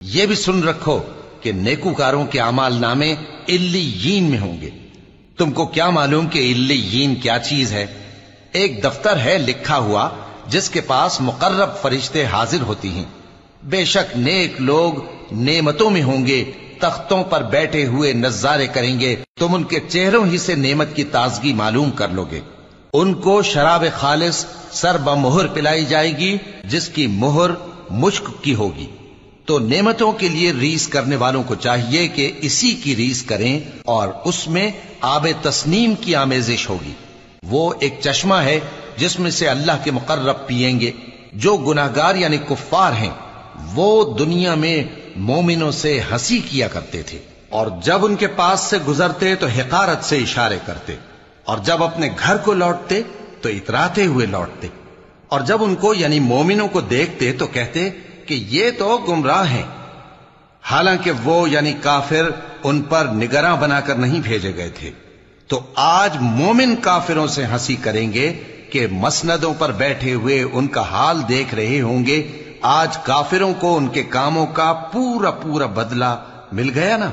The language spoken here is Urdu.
یہ بھی سن رکھو کہ نیکوکاروں کے اعمال نامے علیین میں ہوں گے۔ تم کو کیا معلوم کہ علیین کیا چیز ہے؟ ایک دفتر ہے لکھا ہوا جس کے پاس مقرب فرشتے حاضر ہوتی ہیں۔ بے شک نیک لوگ نعمتوں میں ہوں گے، تختوں پر بیٹھے ہوئے نظارے کریں گے، تم ان کے چہروں ہی سے نعمت کی تازگی معلوم کر لو گے۔ ان کو شراب خالص سر بمہر پلائی جائے گی جس کی مہر مشک کی ہوگی۔ تو نعمتوں کے لیے ریس کرنے والوں کو چاہیے کہ اسی کی ریس کریں، اور اس میں آب تسنیم کی آمیزش ہوگی۔ وہ ایک چشمہ ہے جس میں سے اللہ کے مقرب پیئیں گے۔ جو گناہگار یعنی کفار ہیں وہ دنیا میں مومنوں سے ہنسی کیا کرتے تھے، اور جب ان کے پاس سے گزرتے تو حقارت سے اشارے کرتے، اور جب اپنے گھر کو لوٹتے تو اتراتے ہوئے لوٹتے، اور جب ان کو یعنی مومنوں کو دیکھتے تو کہتے کہ یہ تو گمراہ ہیں، حالانکہ وہ یعنی کافر ان پر نگراں بنا کر نہیں بھیجے گئے تھے۔ تو آج مومن کافروں سے ہنسی کریں گے کہ مسندوں پر بیٹھے ہوئے ان کا حال دیکھ رہے ہوں گے۔ آج کافروں کو ان کے کاموں کا پورا پورا بدلہ مل گیا نا۔